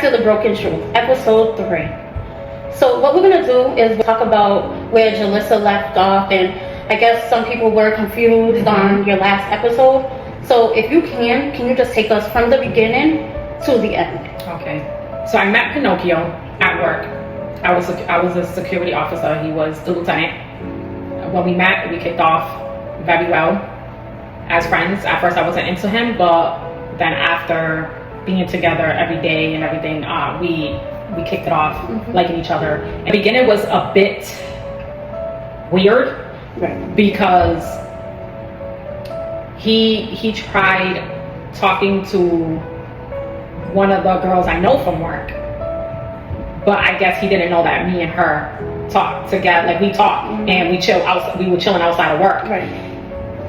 to the Broken Truth, episode 3. So what we're gonna do is talk about where Jalissa left off, and I guess some people were confused on your last episode. So if you can you just take us from the beginning to the end? Okay. So I met Pinocchio at work. I was a security officer. He was the lieutenant. When we met, we kicked off very well as friends. At first, I wasn't into him, but then after being together every day and everything, we kicked it off, liking each other. In the beginning, it was a bit weird, because he tried talking to one of the girls I know from work, but I guess he didn't know that me and her talk together. Like, we talked and we were chilling outside of work.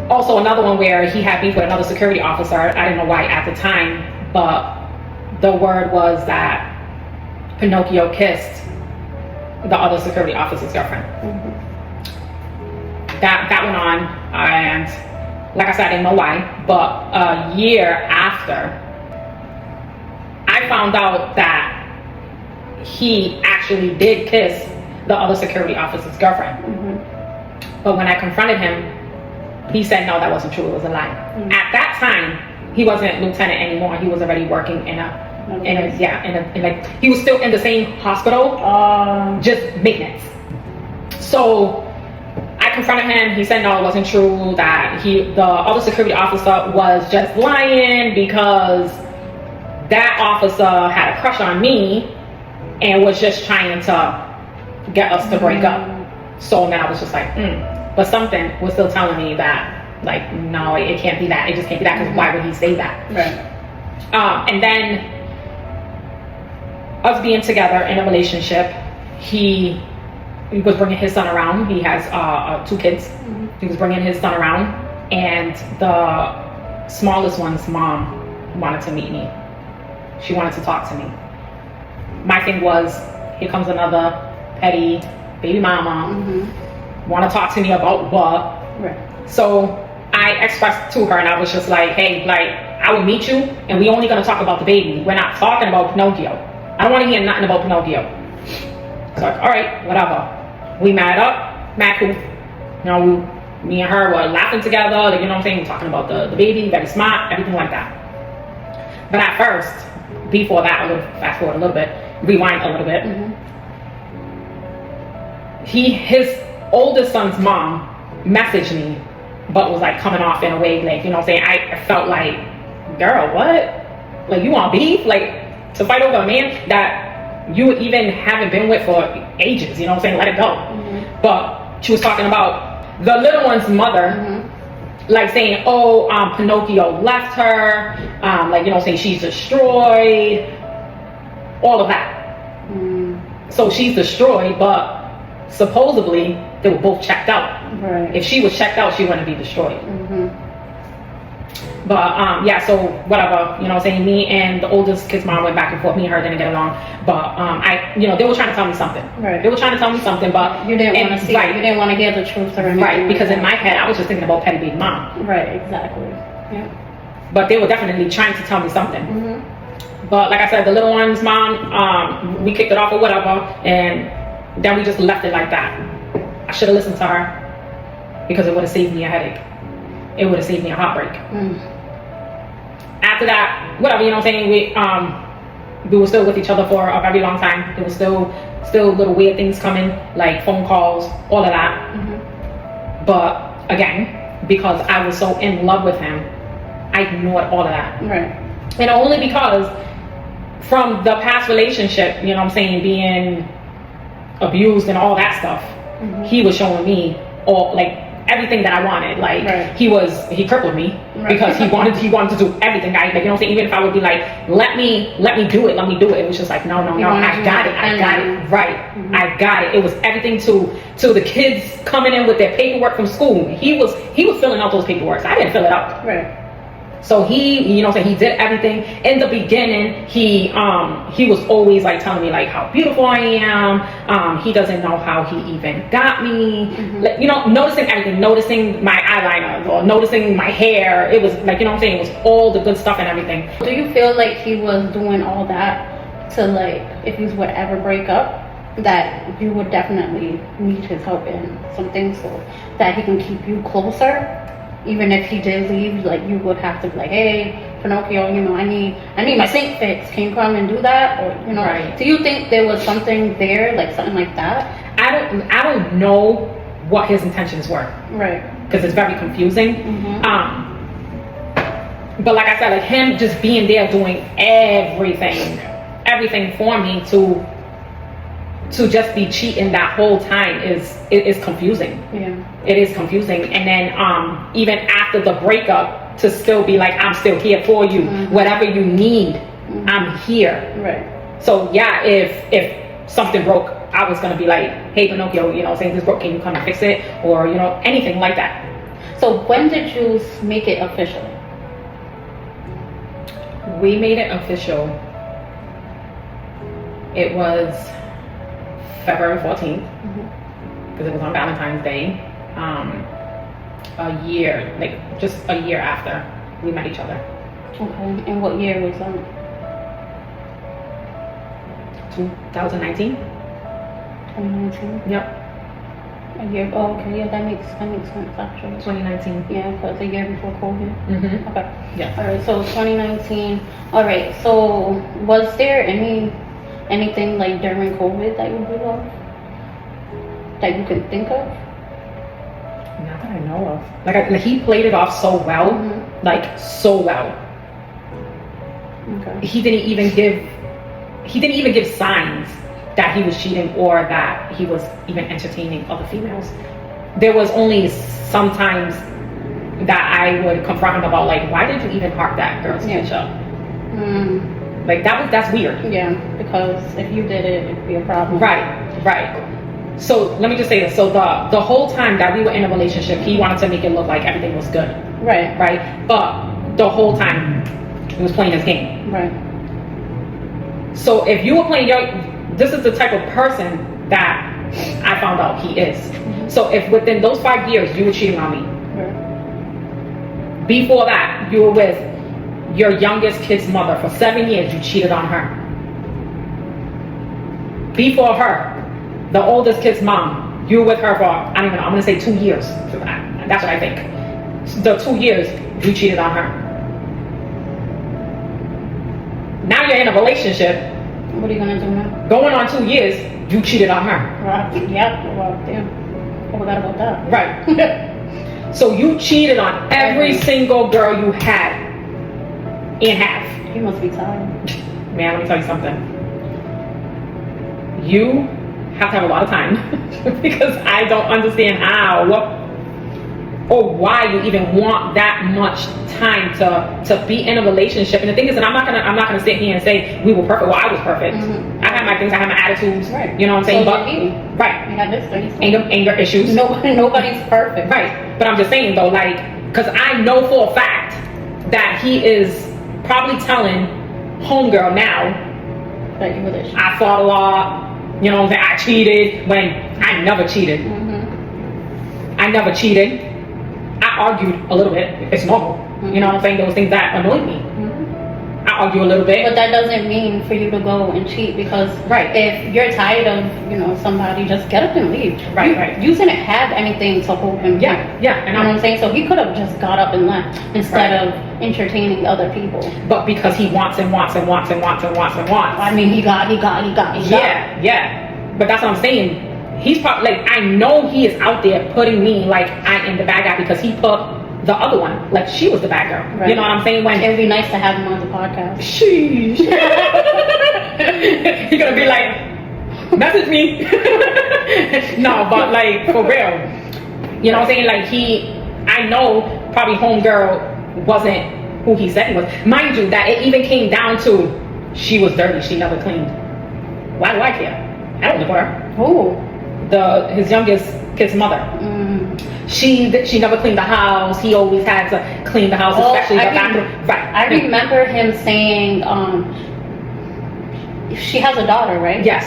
Also, another one where he had beef with another security officer. I didn't know why at the time, but the word was that Pinocchio kissed the other security officer's girlfriend. That went on, and like I said, I didn't know why, but a year after, I found out that he actually did kiss the other security officer's girlfriend. But when I confronted him, he said no, that wasn't true, it was a lie. At that time, he wasn't lieutenant anymore. He was already working in like, he was still in the same hospital, just maintenance. So I confronted him. He said no, it wasn't true, that the other security officer was just lying because that officer had a crush on me and was just trying to get us to break up. So then I was just like, but something was still telling me that, like, no, it can't be that. It just can't be that, because why would he say that? And then us being together in a relationship, he was bringing his son around. He has 2 kids. He was bringing his son around, and the smallest one's mom wanted to meet me. She wanted to talk to me. My thing was, here comes another petty baby mama, want to talk to me about what? So I expressed to her, and I was just like, hey, like, I will meet you, and we only gonna talk about the baby. We're not talking about Pinocchio. I don't want to hear nothing about Pinocchio. So like, all right, whatever. We mad cool. You know, me and her were laughing together, like, you know what I'm saying? We're talking about the baby, very smart, everything like that. But at first, before that, fast forward a little bit, rewind a little bit. His oldest son's mom messaged me, but was like coming off in a way, like, you know what I'm saying? I felt like, girl, what? Like, you want beef? Like, to fight over a man that you even haven't been with for ages, you know what I'm saying? Let it go. But she was talking about the little one's mother, like saying, oh, Pinocchio left her, like, you know what I'm saying, she's destroyed, all of that. So she's destroyed, but supposedly they were both checked out. If she was checked out, she wouldn't be destroyed. But yeah, so whatever, you know what I'm saying, me and the oldest kid's mom went back and forth. Me and her didn't get along, but they were trying to tell me something. They were trying to tell me something, but you didn't want to see it. You didn't want to hear the truth or anything. Because in my head, I was just thinking about petty baby mom. Exactly. But they were definitely trying to tell me something. But like I said, the little one's mom, we kicked it off or whatever, and then we just left it like that. I should have listened to her, because it would have saved me a headache. It would have saved me a heartbreak. After that, whatever, you know what I'm saying, we were still with each other for a very long time. There was still little weird things coming, like phone calls, all of that. But again, because I was so in love with him, I ignored all of that. And only because from the past relationship, you know what I'm saying, being abused and all that stuff, he was showing me all, like, everything that I wanted. Like, he crippled me, because he wanted to do everything. Like, you know what I'm saying, even if I would be like, let me do it, it was just like, no, I got it, I got it. It was everything to the kids coming in with their paperwork from school. He was filling out those paperwork. I didn't fill it out. So he, you know what I'm saying, he did everything. In the beginning, he was always like telling me like how beautiful I am. He doesn't know how he even got me. Like, you know, noticing everything, noticing my eyeliner or noticing my hair. It was like, you know what I'm saying, it was all the good stuff and everything. Do you feel like he was doing all that to like, if you would ever break up, that you would definitely need his help in some things so that he can keep you closer. Even if he did leave, like you would have to be like, hey, Pinocchio, you know, I need my sink fixed. Can you come and do that? Or, you know, Right. do you think there was something there, like something like that? I don't know what his intentions were, Right. because it's very confusing. Mhm. But like I said, like him just being there doing everything for me to just be cheating that whole time is confusing. Yeah. It is confusing. And then even after the breakup, to still be like, I'm still here for you. Mhm. Whatever you need, I'm here. Right. So yeah, if something broke, I was gonna be like, hey Pinocchio, you know, saying this broke, can you come and fix it? Or, you know, anything like that. So when did you make it official? We made it official. It was February 14th, because it was on Valentine's Day. A year, like just a year after we met each other. Okay. And what year was that? 2019. 2019. Yep, A year. Oh, okay. Yeah, that makes sense actually. 2019. Yeah, because a year before COVID. Mm-hmm. Okay. Yeah. All right. So 2019. All right. So was there anything like during COVID that you blew off that you can think of? Not that I know of. Like he played it off so well, Mhm. like so well. Okay. He didn't even give signs that he was cheating or that he was even entertaining other females. There was only sometimes that I would confront him about, like, why did you even heart that girl's Yeah. picture? Mm, Like that's weird. yeah, because if you did it, it'd be a problem. Right. So let me just say this. So the whole time that we were in a relationship, he wanted to make it look like everything was good, Right. right? But the whole time he was playing his game. Right. So if you were playing this is the type of person that I found out he is. So if within those 5 years you were cheating on me, Right. before that you were with your youngest kid's mother for 7 years, you cheated on her. Before her, the oldest kid's mom, you were with her for, I don't even know, I'm gonna say 2 years. That's what I think. The 2 years, you cheated on her. Now you're in a relationship, What are you gonna do now? going on 2 years, you cheated on her. Right. Yep. Well, damn. I forgot about that. Right. So you cheated on every single girl you had in half. You must be tired. Man, let me tell you something. You have to have a lot of time because I don't understand how or why you even want that much time to be in a relationship. And the thing is that I'm not gonna sit here and say we were perfect. Well, I was perfect. Mhm. I had my things, I had my attitudes. Right. You know what I'm saying? So But did he. right. We had this thing. Anger issues. Nobody's perfect. Right. But I'm just saying though, like, because I know for a fact that he is probably telling homegirl now, That you were this. I fought a lot, you know what I'm saying, I cheated when I never cheated. Mm-hmm. I never cheated. I argued a little bit. It's normal. You know what I'm saying? Those things that annoyed me. I argue a little bit. But that doesn't mean for you to go and cheat because Right. if you're tired of, somebody, just get up and leave. Right. You didn't have anything to hold him Yeah, back. yeah. You know what I'm saying? So he could have just got up and left instead Right. of entertaining other people. But because he wants and wants and wants and wants and wants and wants. I mean, he got. Yeah. But that's what I'm saying. He's probably, like, I know he is out there putting me like I am the bad guy because he put the other one, like she was the bad girl. Right. You know what I'm saying? When It would be nice to have him on the podcast. sheesh. He's gonna be like, message me. No, but like for real. You know what I'm saying? Like I know probably homegirl wasn't who he said he was. Mind you, that it even came down to she was dirty, she never cleaned. Why do I care? I don't live with her. Who? His youngest kid's mother. She never cleaned the house. He always had to clean the house, especially the bathroom. Right. I remember him saying, she has a daughter, right? Yes.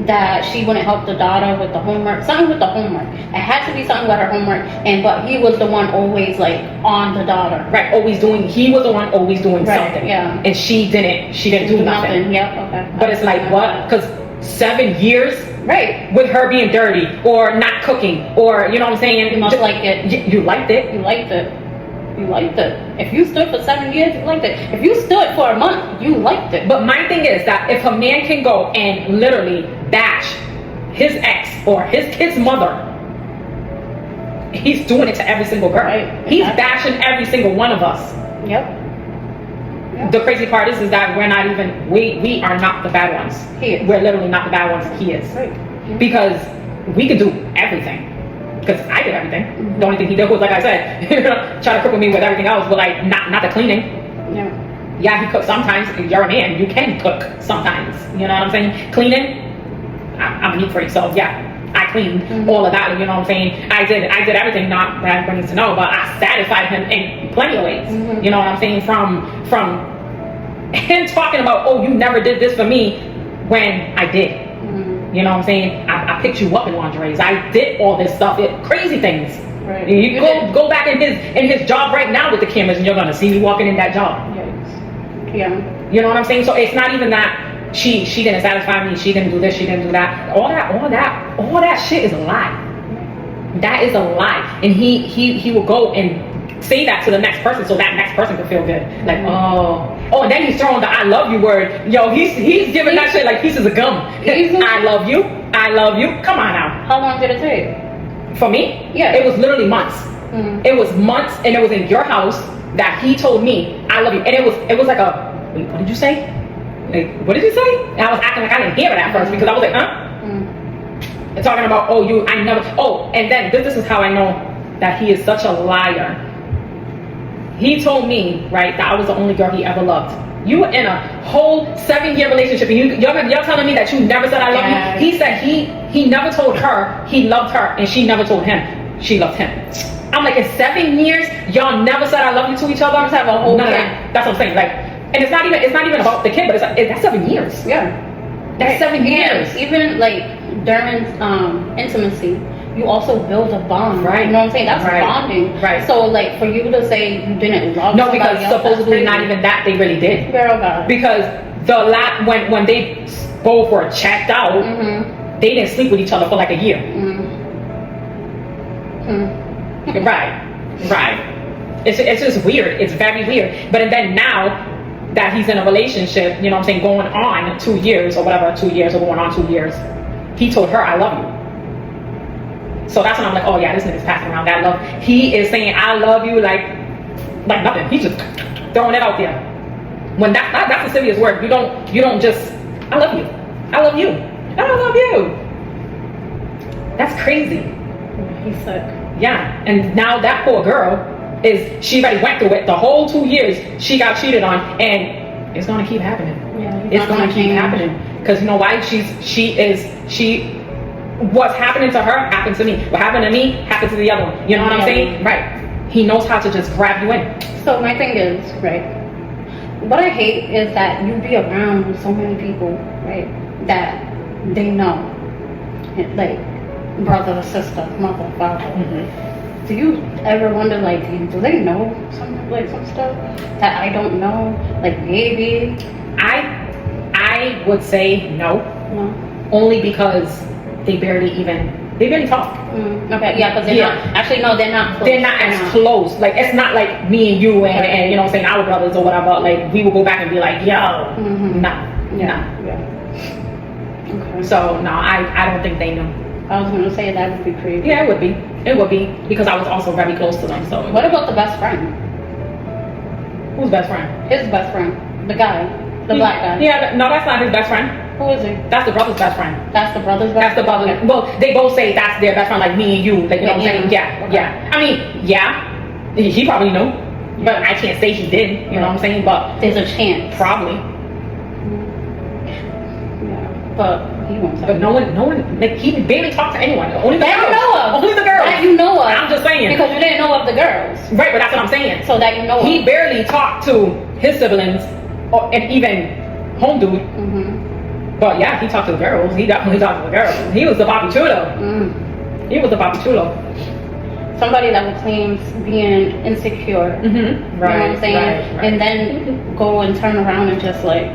that she wouldn't help the daughter with the homework. Something with the homework. It had to be something with her homework. But he was the one always like on the daughter. Right, he was the one always doing something. Yeah. And she didn't do nothing. Yep, okay. But it's like, what? Because 7 years right with her being dirty or not cooking or, you know what I'm saying? You must like it. You liked it. You liked it. You liked it. If you stood for 7 years, you liked it. If you stood for a month, you liked it. But my thing is that if a man can go and literally bash his ex or his kid's mother, he's doing it to every single girl. Right. He's bashing every single one of us. Yep. The crazy part is that we are not the bad ones. He is. We're literally not the bad ones. He is. Right. Because we could do everything. Because I did everything. Mm-hmm. The only thing he did was, like I said, try to cripple me with everything else, but like not the cleaning. Yeah. Yeah, he cooks sometimes. You're a man. You can cook sometimes. You know what I'm saying? Cleaning, I'm a neat freak, so yeah, I cleaned all of that. You know what I'm saying? I did everything. Not that everybody needs to know, but I satisfied him in plenty of ways. You know what I'm saying? From him talking about, oh, you never did this for me, when I did. You know what I'm saying? I picked you up in lingeries. I did all this stuff, crazy things. Right. You go back in his job right now with the cameras, and you're gonna see me walking in that job. Yes. Yeah. You know what I'm saying? So it's not even that she didn't satisfy me. She didn't do this. She didn't do that. All that shit is a lie. That is a lie. And he will go and say that to the next person, so that next person can feel good. Like, oh, and then he's throwing the "I love you" word. Yo, he's giving that shit like pieces of gum. I love you. I love you. Come on now. How long did it take? For me, Yeah. it was literally months. It was months, and it was in your house that he told me "I love you," and it was like a wait. What did you say? Like, what did you say? And I was acting like I didn't hear it at first because I was like, huh? And talking about, and then this is how I know that he is such a liar. He told me, right, that I was the only girl he ever loved. You were in a whole 7-year relationship, and you're telling me that you never said I love you? He said he never told her he loved her, and she never told him she loved him. I'm like, in 7 years, y'all never said I love you to each other? Just have a whole None of that. That's what I'm saying. Like, and it's not even about the kid, but that's 7 years. Yeah. That's 7 years. Even like during intimacy, you also build a bond. Right. You know what I'm saying? That's Right. bonding. Right. So like for you to say you didn't love No, somebody because else, supposedly that's not even that they really did. Girl, God. Because when they both were checked out, they didn't sleep with each other for like a year. Right. It's just weird. It's very weird. But then now that he's in a relationship, you know what I'm saying, going on 2 years or whatever, 2 years or going on 2 years, he told her, I love you. So that's when I'm like, oh yeah, this nigga's passing around that love. He is saying, I love you like nothing. He's just throwing it out there. When that's a serious word. You don't just, I love you. I love you. I love you. That's crazy. He's sick. Yeah, and now that poor girl she already went through it the whole 2 years. She got cheated on, and it's gonna keep happening. Yeah, it's gonna keep happening because you know why? What's happening to her happened to me. What happened to me happened to the other one. You know what I'm saying? Right. He knows how to just grab you in. So my thing is, right, what I hate is that you be around so many people, right, that they know, like brother, sister, mother, father. Do you ever wonder, like, do they know some stuff that I don't know? Like maybe I would say no. Only because they barely talk. Okay, yeah, because they're not close. They're not as close. Like, it's not like me and you and you know what I'm saying, our brothers or whatever. Like, we will go back and be like, yo, nah. Okay. So no, I don't think they knew. I was gonna say that would be crazy. Yeah, it would be because I was also very close to them. So what about the best friend? Who's best friend? His best friend, the guy, the black guy. Yeah, no, that's not his best friend. Who is he? That's the brother's best friend. That's the brother's best. That's the brother. Okay. Well, they both say that's their best friend, like me and you. Like, you know what I'm saying? Yeah, Okay. yeah. I mean, yeah, he probably knew, but I can't say he did. You know what I'm saying? But there's a chance. probably. Yeah, but he won't. But no one, like, he barely talked to anyone. Only the That girls. you know of. Only the girls. That you know of. I'm just saying. Because you didn't know of the girls. Right, but that's what I'm saying. So that you know He of. barely talked to his siblings, and even home dude. But yeah, he talked to the girls. He definitely talked to the girls. He was the papi chulo. He was the papi chulo. Somebody that would claim being insecure. Mm-hmm. You know what I'm saying? Right. And then go and turn around and just like,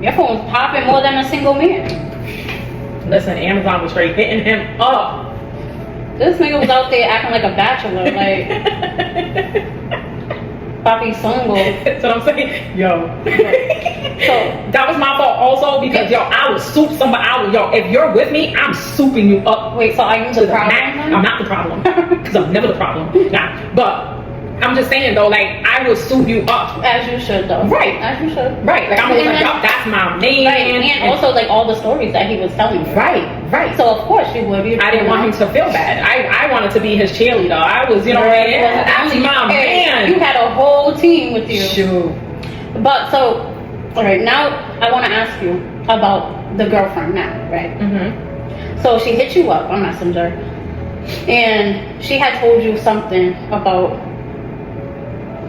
your phone's popping more than a single man. Listen, Amazon was straight hitting him up. This nigga was out there acting like a bachelor, like Papi Songo. That's what I'm saying. Yo. So that was my fault also because yo, I would soup somebody out. Yo, if you're with me, I'm souping you up. wait, so are you To the the problem? max. then? I'm not the problem because I'm never the problem. Nah, but I'm just saying though, like I would soup you up. As you should though. Right. As you should. Right. Like I'm always And like, then- yo, that's my man. Right. And also like all the stories that he was telling you. Right. So So of course you would. I didn't want him to feel bad. I wanted to be his cheerleader. I was, you know, Right. yeah, that's my man. You had a whole team with you. Shoot. But so, all right, now I want to ask you about the girlfriend now, right? Mm-hmm. So she hit you up on Messenger, and she had told you something about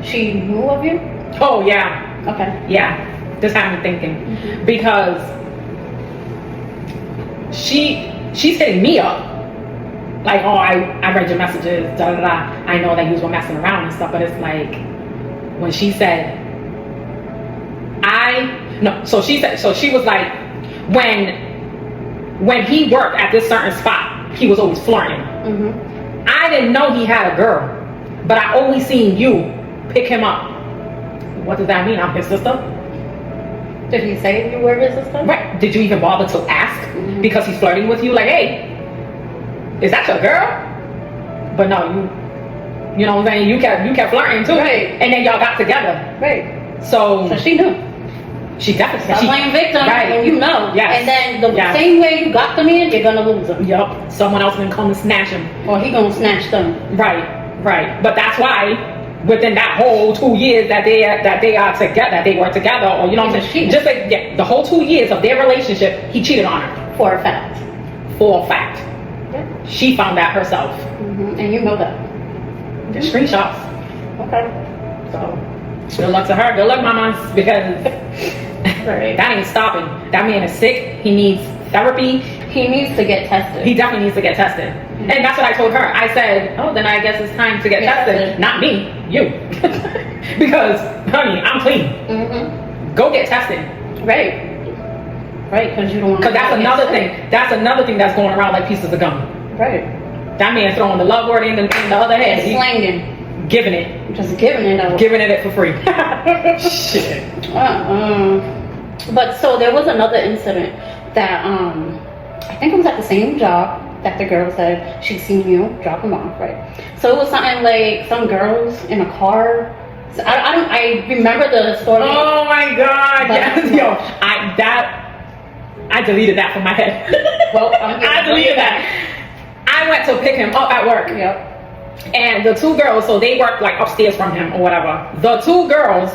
she knew of you. Oh yeah. Okay. Yeah, this had me thinking because she's hitting me up like, oh, I read your messages, da da da. I know that you were messing around and stuff, but it's like when she said, so she was like, when he worked at this certain spot, he was always flirting. I didn't know he had a girl, but I always seen you pick him up. What does that mean? I'm his sister? Did he say you were his sister? Right. Did you even bother to ask? Because he's flirting with you, like, hey, is that your girl? But no, you know what I'm saying? You kept flirting too. Right. And then y'all got together. Right. So So she knew. she definitely Stop playing victim, Right. and you know. Yes. And then the Yes. same way you got them in, you're gonna lose them, Yup. Someone else gonna come and snatch him. or he gonna snatch them. Right. But that's why within that whole 2 years that they are together, that they were together, or you know what I'm saying? Cheating. Just like the whole 2 years of their relationship, he cheated on her. For a fact. For a fact. Yeah. She found that herself. And you know that. The screenshots. Okay. So good luck to her. Good luck, mamas, because Right. that ain't stopping. That man is sick. He needs therapy. He needs to get tested. He definitely needs to get tested. And that's what I told her. I said, oh, then I guess it's time to get Get tested. tested. Not me, you. Because, honey, I'm clean. Go get tested. Right. Right, because you don't want to. Because that's another thing. That's another thing that's going around like pieces of gum. Right. That man throwing the love word in the other head. It's He slanging. giving it. Just giving it out. Giving it for free. Shit. But so there was another incident that I think it was at the same job that the girl said she'd seen you drop him off, right? So it was something like some girls in a car. So I remember the story. Oh my God! But- Yes, yo, I deleted that from my head. Well, I deleted that. I went to pick him up at work, Yep. and the two girls, so they worked like upstairs from him or whatever. The two girls,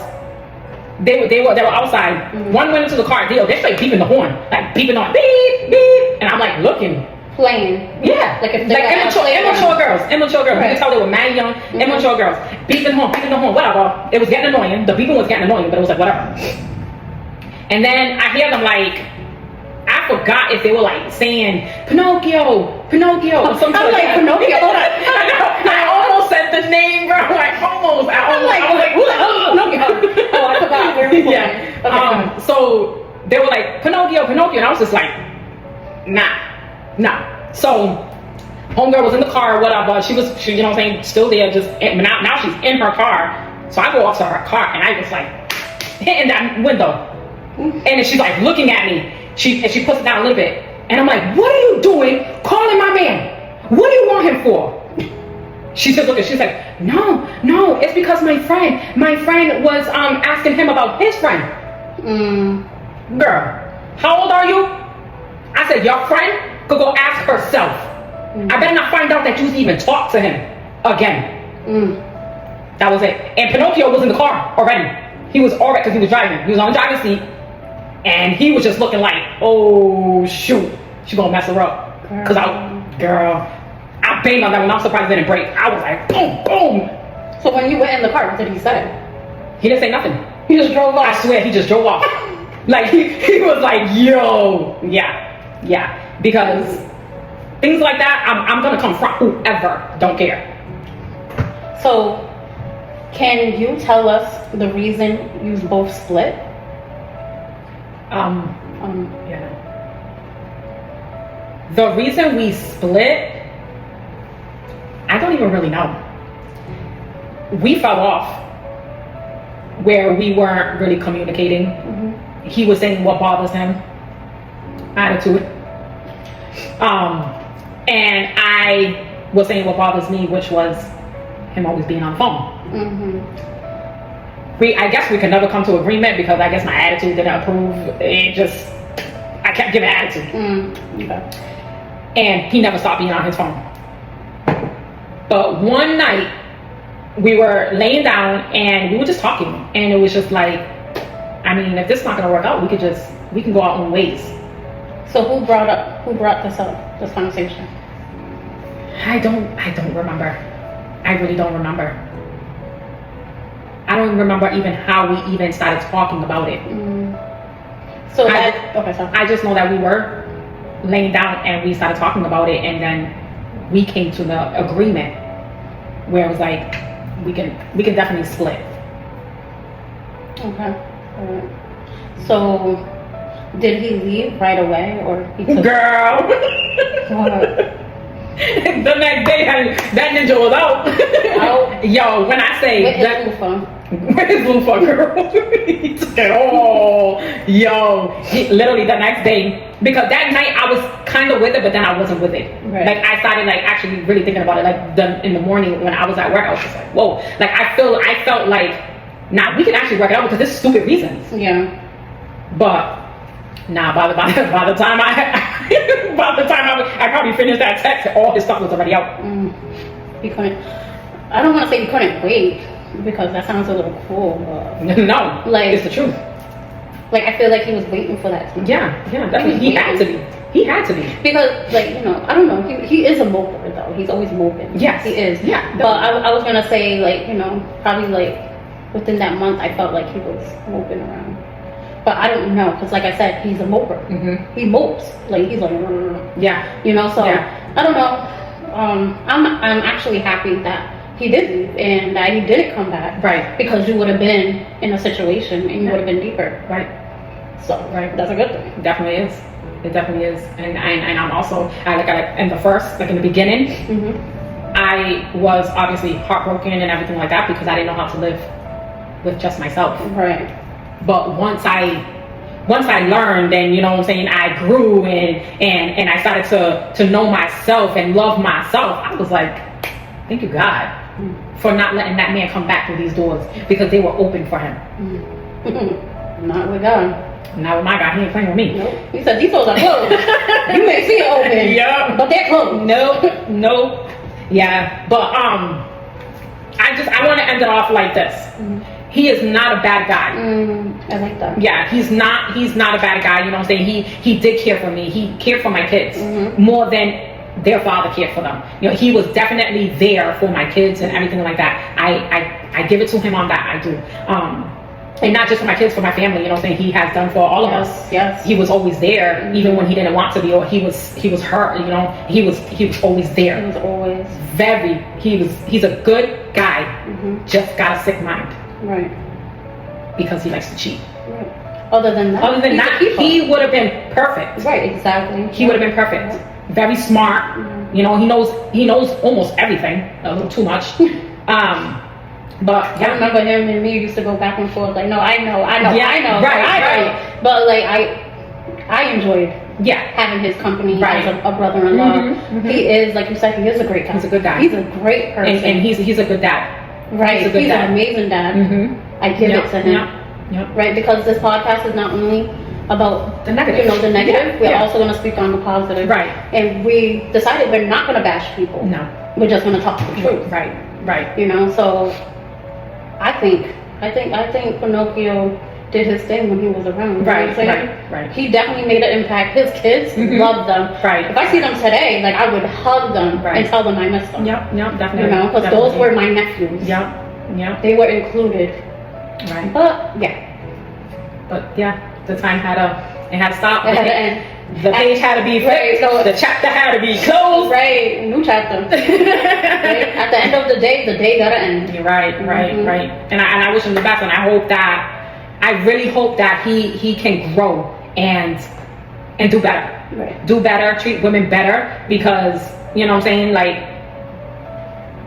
they were outside. One went into the car. They're straight beeping the horn, like beeping on beep beep, and I'm like looking. Playing. Yeah, Like if they like were at a immature girls. You Right. can tell they were mad young, immature girls. Beeping the horn, whatever. It was getting annoying. The beeping was getting annoying, but it was like whatever. And then I hear them like, I forgot if they were like saying Pinocchio, or something I'm like, Pinocchio, hold on. I know. I almost said the name, bro. Like almost. I was like, who the hell is Pinocchio? Oh, I forgot. Where we were. yeah. Okay. So they were like Pinocchio, and I was just like, nah. So homegirl was in the car or whatever. She you know what I'm saying, still there, just now she's in her car. So I go up to her car and I was like hitting that window. And then she's like looking at me. She puts it down a little bit. And I'm like, what are you doing calling my man? What do you want him for? She's just looking, she's like, no, it's because my friend was asking him about his friend. Girl, how old are you? I said, your friend could go ask herself. I better not find out that you even talked to him again. That was it. And Pinocchio was in the car already. He was already, because he was driving. He was on the driver's seat. And he was just looking like, oh shoot, she gonna mess her up. Because I banged on that one. I'm surprised it didn't break. I was like, boom, boom. So when you went in the car, what did he say? He didn't say nothing. He just drove off. I swear, he just drove off. Like he was like, yo, yeah, because things like that, I'm gonna confront whoever, don't care. So, can you tell us the reason you both split? Yeah. The reason we split, I don't even really know. We fell off where we weren't really communicating. He was saying what bothers him, attitude. And I was saying what bothers me, which was him always being on the phone. I guess we could never come to agreement because I guess my attitude didn't approve. I kept giving attitude. Okay. And he never stopped being on his phone. But one night, we were laying down and we were just talking. And it was just like, I mean, if this is not gonna work out, we can go our own ways. So who brought this up, this conversation? I don't remember. I really don't remember. I don't remember even how we even started talking about it. So okay, sorry. I just know that we were laying down and we started talking about it, and then we came to the agreement where it was like we can definitely split. Okay. Alright. So did he leave right away, or he took Girl. What? The next day that ninja was out. Out? Yo, when I say With that, his phone. where's his loofah, girl? He took it all. Yo, literally the next day, because that night I was kind of with it, but then I wasn't with it. Right. Like I started like actually really thinking about it. Like in the morning when I was at work, I was just like, whoa. Like I felt like, nah, we can actually work it out because this is stupid reasons. Yeah. But nah, by the time I probably finished that text, all his stuff was already out. He couldn't. I don't want to say he couldn't wait because that sounds a little cruel, but No, like it's the truth. Like I feel like he was waiting for that. Yeah, definitely. He had to be. He had to be. Because, like, you know, I don't know. He is a moper, though. He's always moping. Yes. He is. Yeah. But I was going to say, like, you know, probably, like, within that month, I felt like he was moping around. But I don't know. Because, like I said, he's a moper. He mopes. Like, he's like, yeah. You know, so, Yeah. I don't know. I'm actually happy that he did leave and that he didn't come back. Right. Because you would have been in a situation and you would have been deeper. Right. So, that's a good thing. It definitely is. It definitely is. And I'm also, in the beginning, I was obviously heartbroken and everything like that because I didn't know how to live with just myself. Right. But once I learned and, you know what I'm saying, I grew and I started to know myself and love myself, I was like, thank you, God, for not letting that man come back through these doors because they were open for him. Not with God. Now with my God, he ain't playing with me. Nope. He said these doors are closed. You may see it open. Yeah. But they're closed. Nope. Yeah. But I want to end it off like this. He is not a bad guy. I like that. Yeah, he's not a bad guy, you know what I'm saying? He did care for me. He cared for my kids more than their father cared for them. You know, he was definitely there for my kids and everything like that. I give it to him on that. I do. And not just for my kids, for my family, you know what I'm saying? He has done for all of us. Yes. He was always there, even when he didn't want to be, or he was hurt, you know. He was always there. He was always he's a good guy, just got a sick mind. Right. Because he likes to cheat. Right. Other than that, he would have been perfect. Right, exactly. He would have been perfect. Very smart. You know, he knows almost everything. A little too much. But I remember him and me used to go back and forth. Like, no, I know. Yeah, I know. right. But like, I enjoyed having his company as a brother-in-law. He is, like you said, he is a great guy. He's a good guy. He's a great person. And he's a good dad. Right. He's an amazing dad. I give it to him. Yep. Right, because this podcast is not only about the negative. You know, the negative. Yeah. We're also going to speak on the positive. Right. And we decided we're not going to bash people. No. We're just going to talk the truth. Right. You know, so I think Pinocchio did his thing when he was around. You know what I'm saying? Right. He definitely made an impact. His kids love them. Right. If I see them today, like, I would hug them and tell them I miss them. Yep, definitely. You know, because those were my nephews. Yep. They were included. Right. But yeah. The time had to stop. It had to end. The page had to be flipped. Right. The chapter had to be closed. Right, new chapter. Right? At the end of the day gotta end. You're right. And I wish him the best, and I really hope that he can grow and do better. Right. Do better, treat women better, because you know what I'm saying, like,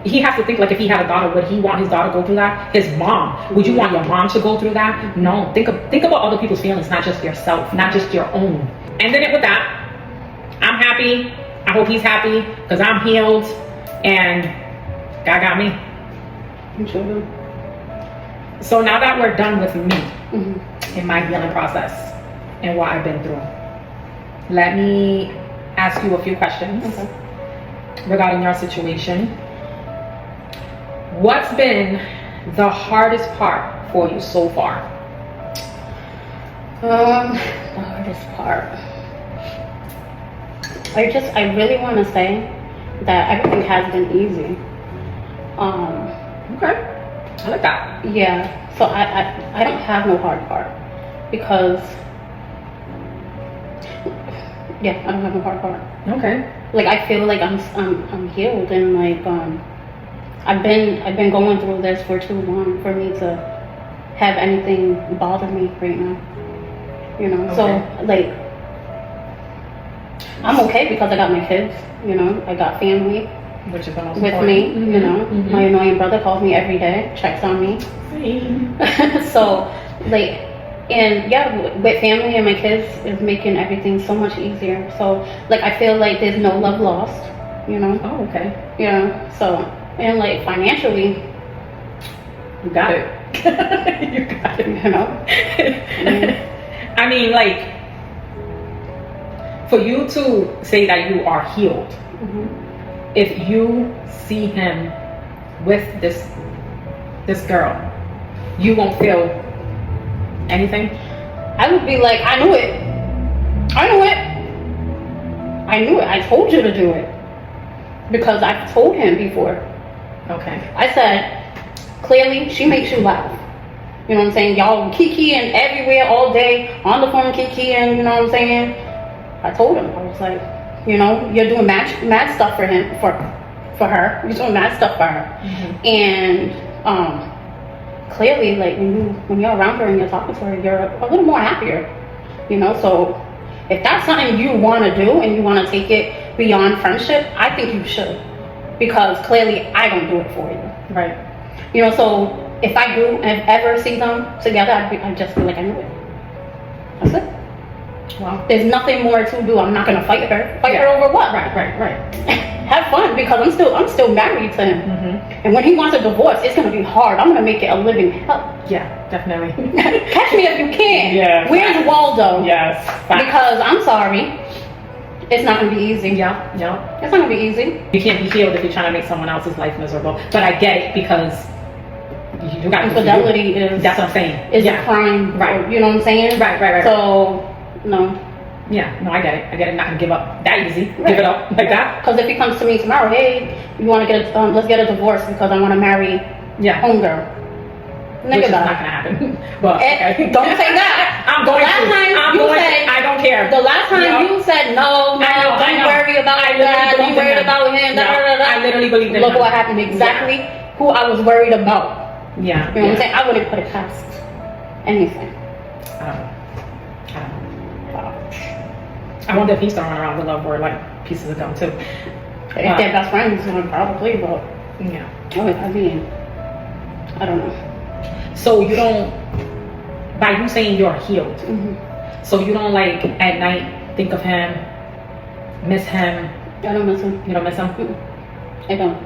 he has to think, like, if he had a daughter, would he want his daughter to go through that? His mom, would you want your mom to go through that? No. Think about other people's feelings, not just yourself, not just your own. Ending it with that. I'm happy. I hope he's happy, because I'm healed and God got me. I'm sure. So now that we're done with me Mm-hmm. in my healing process and what I've been through, let me ask you a few questions regarding your situation. What's been the hardest part for you so far? The hardest part. I really want to say that everything has been easy. Okay, I like that. Yeah. So I don't have no hard part because I don't have no hard part. Okay. Like, I feel like I'm healed, and like I've been going through this for too long for me to have anything bother me right now. You know, so like I'm okay because I got my kids. You know, I got family, Which is the most with important. me. You know, my annoying brother calls me every day, checks on me. So like, and yeah, with family and my kids is making everything so much easier. So like, I feel like there's no love lost. You know. Oh, okay. Yeah. So, and like, financially, You got it. You got it. you know. I mean, like, for you to say that you are healed, if you see him with this girl, you won't feel anything? I would be like, I knew it. I told you to do it. Because I've told him before. Okay. I said, clearly, she makes you laugh. You know what I'm saying? Y'all kikiing everywhere all day, on the phone kikiing, you know what I'm saying? I told him, I was like, you know, you're doing mad stuff for him, for her. You're doing mad stuff for her. And clearly, like, when you're around her and you're talking to her, you're a little more happier. You know, so if that's something you want to do and you want to take it beyond friendship, I think you should. Because clearly, I don't do it for you. Right. You know, so if I do and ever see them together, I'd just be like, I knew it. That's it. Wow. There's nothing more to do. I'm not gonna fight her. Fight her over what? Right. Have fun, because I'm still married to him. And when he wants a divorce, it's gonna be hard. I'm gonna make it a living hell. Yeah, definitely. Catch me if you can. Yeah. Where's Waldo? Yes. Because I'm sorry, it's not gonna be easy. Yeah. It's not gonna be easy. You can't be healed if you're trying to make someone else's life miserable. But I get it, because you got Infidelity is. That's what I'm saying. Is a crime. Right. You know what I'm saying? Right. So no. Yeah, no, I get it. I'm not gonna give up that easy. Give it up like that. Because if he comes to me tomorrow, hey, you want to get let's get a divorce because I want to marry homegirl. Which is not gonna happen. But okay. Don't say that. I'm going to. I don't care. The last time you said no, don't worry about that. Don't worry about him. I literally believed in him. Look what happened. Exactly who I was worried about. Yeah. You know what I'm saying? I wouldn't put it past anything. I don't know. I wonder if he's throwing around the love word like pieces of gum too. If they're best friends, probably, but yeah. I mean, I don't know. So you don't, by you saying you're healed, so you don't, like, at night think of him, miss him? I don't miss him. You don't miss him? I don't.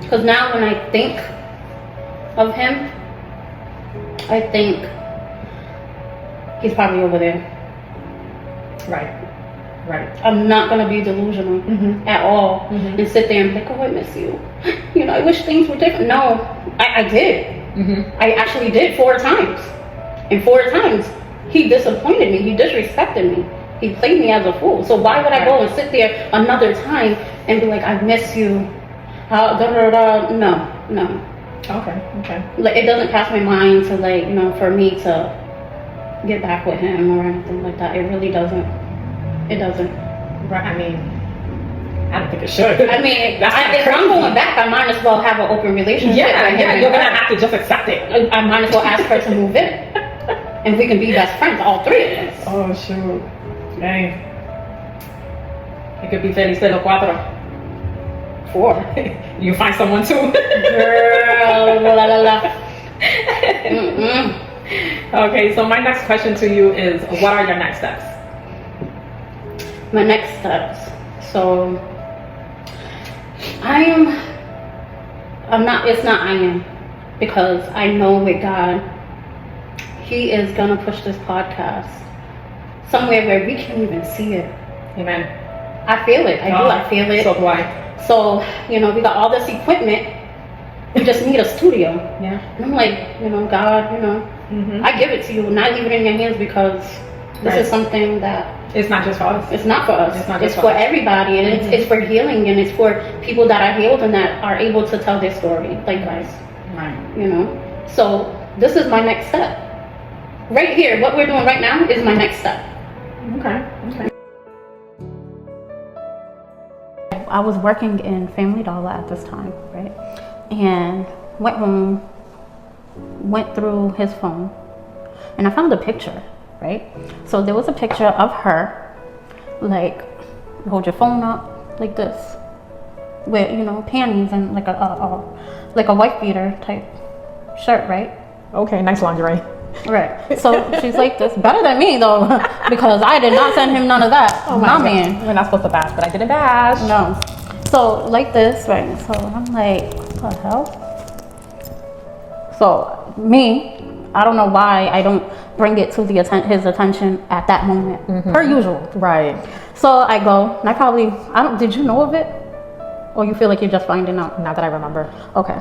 Because now when I think of him, I think he's probably over there. Right. I'm not gonna be delusional at all and sit there and be like, oh, I miss you. You know, I wish things were different. No, I did. I actually did 4 times. And 4 times, he disappointed me. He disrespected me. He played me as a fool. So why would I go and sit there another time and be like, I miss you? No. Okay. Like, it doesn't pass my mind to, like, you know, for me to get back with him or anything like that. It really doesn't. It doesn't. Right. I mean, I don't think it should. I mean, If if I'm going back, I might as well have an open relationship. Yeah, with him yeah, and you're her. gonna have to just accept it. I might as well ask her to move in, and we can be best friends, all three of us. Oh shoot. Dang. It could be Feliz de los Cuatro. 4. You find someone too. Girl, la la la. Mm-mm. Okay, so my next question to you is, what are your next steps? My next steps. So I am, because I know with God, He is gonna push this podcast somewhere where we can't even see it. Amen. I feel it. I feel it. So do I. So, we got all this equipment. We just need a studio. Yeah. And I'm like, God, Mm-hmm. I give it to you, and I leave it in your hands, because this is something that It's not just for us. it's not for us. It's not It's just for for us. everybody, and it's for healing, and it's for people that are healed and that are able to tell their story, like us. Right. So this is my next step. Right here, what we're doing right now is my next step. Okay. I was working in Family Dollar at this time, right? And went home, went through his phone, and I found a picture, right? So there was a picture of her, like, hold your phone up like this, with panties and like a wife beater type shirt, right? Okay, nice lingerie. Right. So she's like this, better than me though, because I did not send him none of that. Oh my my man. God. We're not supposed to bash, but I didn't bash. No. So like this, right? So I'm like, what the hell? So me, I don't know why I don't bring it to his attention at that moment, per usual. Right. So I go, and did you know of it? Or you feel like you're just finding out? Not that I remember. Okay.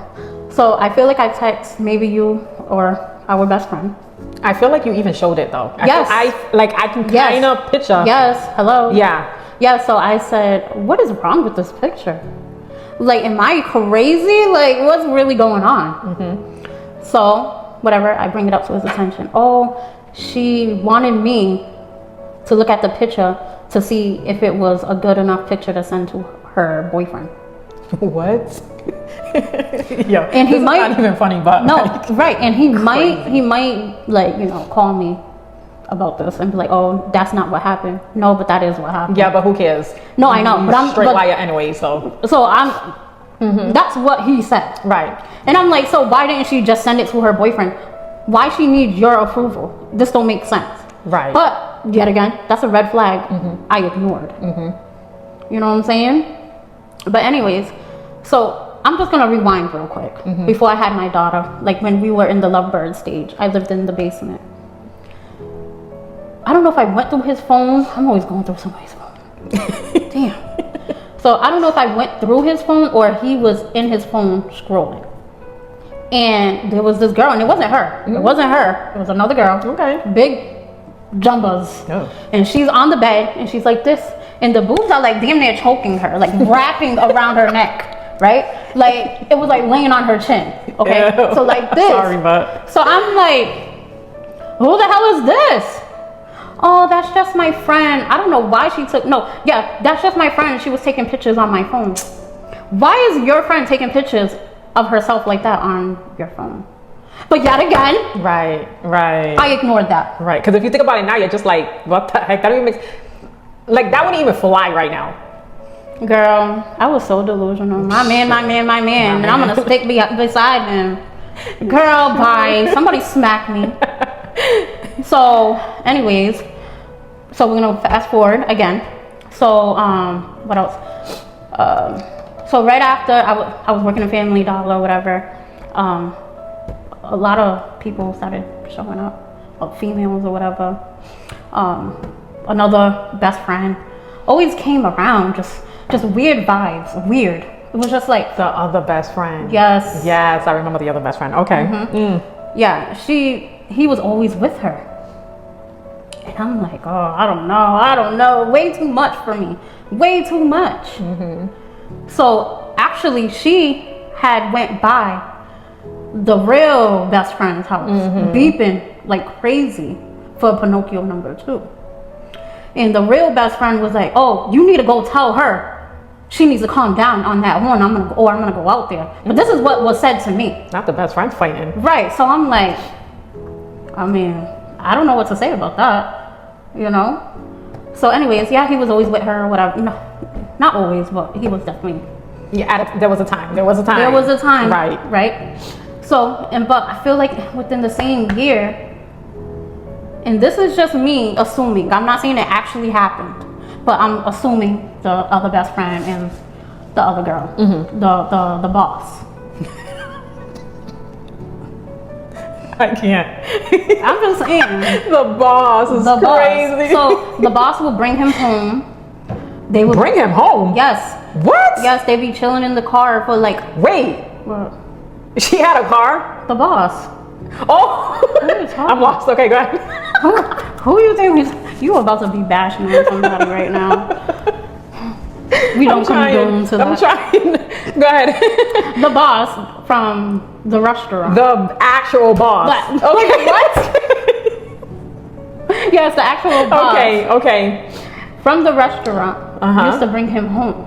So I feel like I text maybe you or our best friend. I feel like you even showed it though. Yes. I can Yes. kind of picture. Yes. Hello. Yeah. Yeah, so I said, what is wrong with this picture? Like, am I crazy? Like, what's really going on? So, whatever, I bring it up to his attention. Oh, she wanted me to look at the picture to see if it was a good enough picture to send to her boyfriend. What? Yeah. And he might not even funny, but no, like, right? And he might like call me about this and be like, oh, that's not what happened. No, but that is what happened. yeah, but who cares? No, I know, but I'm straight liar anyway. So that's what he said. right. And I'm like, so why didn't she just send it to her boyfriend? Why she need your approval? This don't make sense. Right. But yet again, that's a red flag I ignored. You know what I'm saying? But anyways, so I'm just gonna rewind real quick. Before I had my daughter, like when we were in the lovebird stage, I lived in the basement. I don't know if I went through his phone. I'm always going through somebody's phone. Damn. So I don't know if I went through his phone or he was in his phone scrolling. And there was this girl, and it wasn't her. It wasn't her. It was another girl. Okay. Big jumbas. Oh. And she's on the bed, and she's like this. And the boobs are like damn near choking her, like wrapping around her neck, right? Like it was like laying on her chin. Okay. Ew. So like this. Sorry, but So I'm like, who the hell is this? Oh, that's just my friend. I don't know why she took, that's just my friend. She was taking pictures on my phone. Why is your friend taking pictures of herself like that on your phone? But yet again, right. I ignored that. Right. Because if you think about it now, you're just like, what the heck? That don't even makes, like, that wouldn't even fly right now. Girl, I was so delusional. My man. And I'm going to stick beside him. Girl, bye. Somebody smack me. So, anyways, so we're gonna fast forward again. So, what else? So right after I was working in Family Dollar or whatever, a lot of people started showing up, females or whatever. Another best friend always came around, just weird vibes, weird. It was just like The other best friend. yes, Yes, I remember the other best friend. Okay. yeah. He was always with her. And I'm like, oh, I don't know. Way too much for me. Way too much. So actually, she had went by the real best friend's house, beeping like crazy for Pinocchio #2. And the real best friend was like, oh, you need to go tell her. She needs to calm down on that one. I'm gonna go out there. But this is what was said to me. Not the best friends fighting. Right. So I'm like, I mean, I don't know what to say about that. You know? So anyways, yeah, he was always with her or whatever. No, not always, but he was definitely. Yeah, there was a time. There was a time. There was a time. Right. Right. So, but I feel like within the same year, and this is just me assuming. I'm not saying it actually happened, but I'm assuming the other best friend and the other girl, the boss. I can't. I'm just saying. The boss is The crazy. boss. So the boss would bring him home. They would Bring him home? Yes. What? Yes, they'd be chilling in the car for like. Wait. What? She had a car? The boss. Oh. What are you talking I'm lost. Okay, go ahead. Who you think you about to be bashing on somebody right now? We don't condone to that. I'm trying. Go ahead. The boss from the restaurant. The actual boss. But- Okay. What? Yes, the actual boss Okay. from the restaurant Uh-huh. used to bring him home.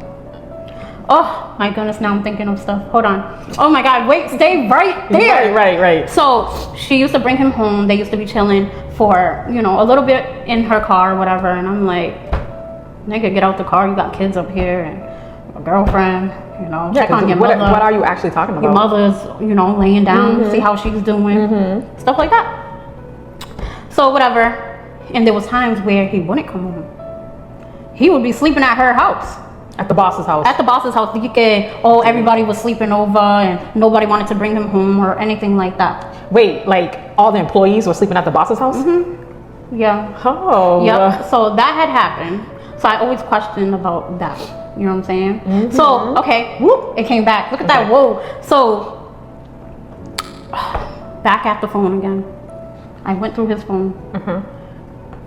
Oh my goodness, now I'm thinking of stuff. Hold on. Oh my God, wait, stay right there. Right. So she used to bring him home. They used to be chilling for, you know, a little bit in her car or whatever. And I'm like, nigga, get out the car. You got kids up here and a girlfriend, you know, check on your what, mother. what are you actually talking about? Your mother's, you know, laying down, see how she's doing, stuff like that. So whatever. And there was times where he wouldn't come home. He would be sleeping at her house. At the boss's house. At the boss's house. Everybody was sleeping over and nobody wanted to bring him home or anything like that. Wait, like all the employees were sleeping at the boss's house? Yeah. Oh. Yep. So that had happened. So I always questioned about that. You know what I'm saying? So, okay, whoop, it came back. Look at that, whoa. So, back at the phone again. I went through his phone.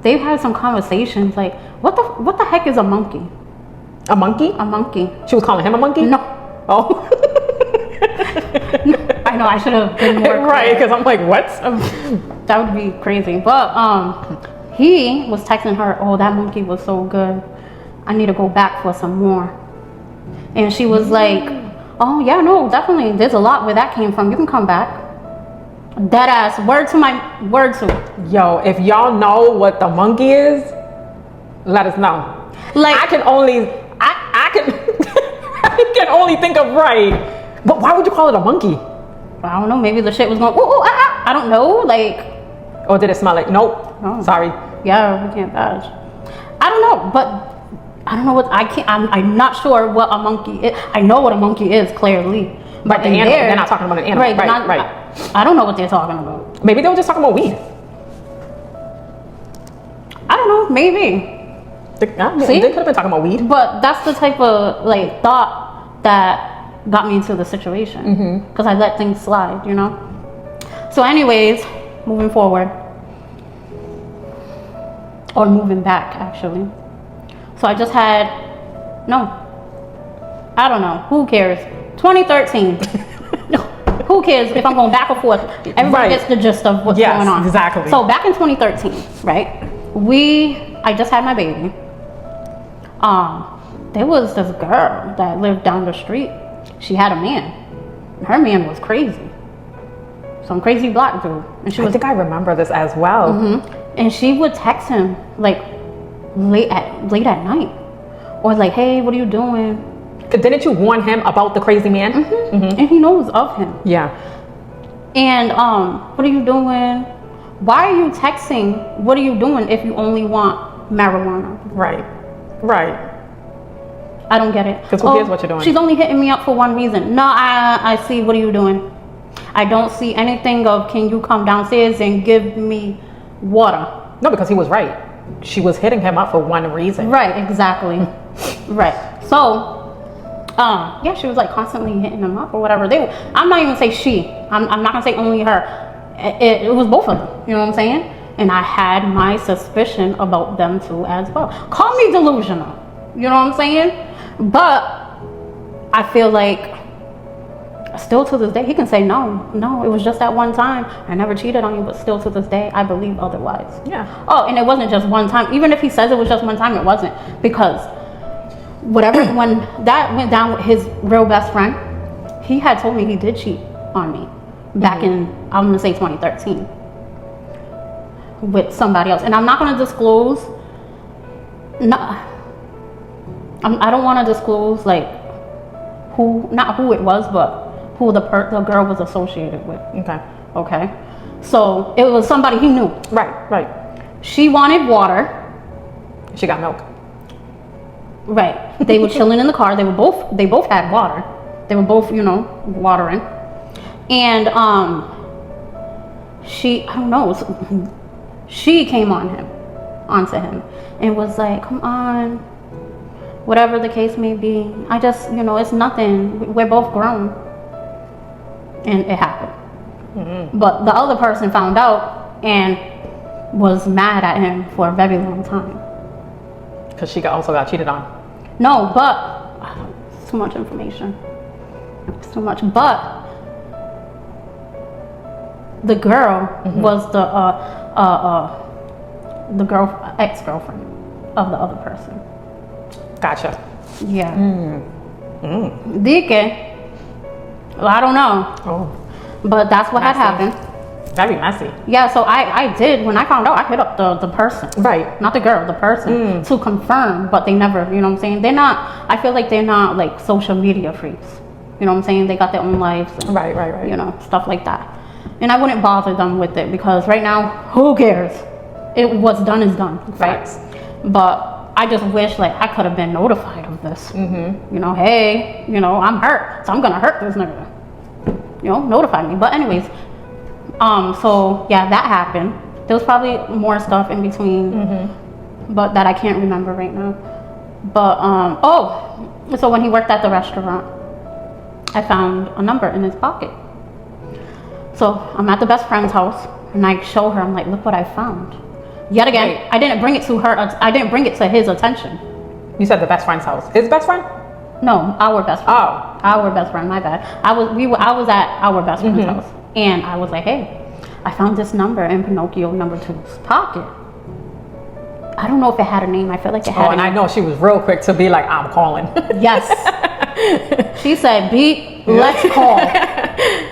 They've had some conversations like, what the heck is a monkey? A monkey? A monkey. She was calling him a monkey? No. Oh. I know, I should have been more Right, because I'm like, what? That would be crazy. But he was texting her, oh, that monkey was so good. I need to go back for some more. And she was like, oh, yeah, no, definitely. There's a lot where that came from. You can come back. Dead ass. Word to. Yo, if y'all know what the monkey is, let us know. Like, I can only, I can, I can only think of right. But why would you call it a monkey? I don't know. Maybe the shit was going, ooh, I don't know. Like, Or did it smell like, nope, No. sorry. yeah, we can't badge. I don't know, but I don't know what I'm not sure what a monkey is. I know what a monkey is clearly, But the in animal, there- they're not talking about an animal. Right, Right. I don't know what they're talking about. Maybe they were just talking about weed. I don't know, maybe. They could have been talking about weed. But that's the type of like thought that got me into the situation because I let things slide, you know. So, anyways, moving forward or moving back, actually. So I just had I don't know. Who cares? 2013. Who cares if I'm going back or forth? Everybody Right. gets the gist of what's Yes, going on. exactly. So back in 2013, right? I just had my baby. There was this girl that lived down the street. She had a man. Her man was crazy. Some crazy black dude. And she I was think I remember this as well. and she would text him like late at night. Or like, hey, what are you doing? Didn't you warn him about the crazy man? And he knows of him. Yeah. And what are you doing? Why are you texting? What are you doing if you only want marijuana? Right. I don't get it. 'Cause who cares what you're doing? She's only hitting me up for one reason. No, I see. What are you doing? I don't see anything of can you come downstairs and give me water? No, because he was right. She was hitting him up for one reason. Right, exactly. Right. So, yeah, she was like constantly hitting him up or whatever. I'm not even say she. I'm not gonna say only her. It was both of them. You know what I'm saying? And I had my suspicion about them too as well. Call me delusional. You know what I'm saying? But I feel like still to this day, he can say, no, it was just that one time. I never cheated on you, but still to this day, I believe otherwise. Yeah. Oh, and it wasn't just one time. Even if he says it was just one time, it wasn't. Because whatever, when that went down with his real best friend, he had told me he did cheat on me back in, I'm going to say 2013 with somebody else. And I'm not going to disclose, I don't want to disclose like not who it was, but who the girl was associated with. Okay. So it was somebody he knew. Right. She wanted water. She got milk. Right. They were chilling in the car. They both had water. They were both, watering. And she came onto him and was like, come on, whatever the case may be. I just, it's nothing. We're both grown. And it happened. But the other person found out and was mad at him for a very long time. Because she also got cheated on. No, but it's too much information. It's too much. But the girl was the ex-girlfriend of the other person. Gotcha. Yeah. Deacon, well, I don't know. Oh. But that's what had happened. That'd be messy. Yeah, so I did, when I found out, I hit up the person. Right. Not the girl, the person, to confirm, but they never, you know what I'm saying? I feel like they're not like social media freaks. You know what I'm saying? They got their own lives. And, Right. stuff like that. And I wouldn't bother them with it because right now, who cares? What's done is done, right? Facts. But I just wish like I could have been notified of this. Hey, I'm hurt, so I'm gonna hurt this nigga. Notify me. But anyways, so yeah, that happened. There was probably more stuff in between, but that I can't remember right now. But so when he worked at the restaurant, I found a number in his pocket. So I'm at the best friend's house and I show her, I'm like, look what I found. Yet again, Right. I didn't bring it to her. I didn't bring it to his attention. You said the best friend's house. His best friend? No, our best friend. Oh. Our best friend, my bad. I was at our best friend's house. And I was like, hey, I found this number in Pinocchio number 2's pocket. I don't know if it had a name. I feel like it had a and name. I know she was real quick to be like, I'm calling. Yes. She said, beep, let's call.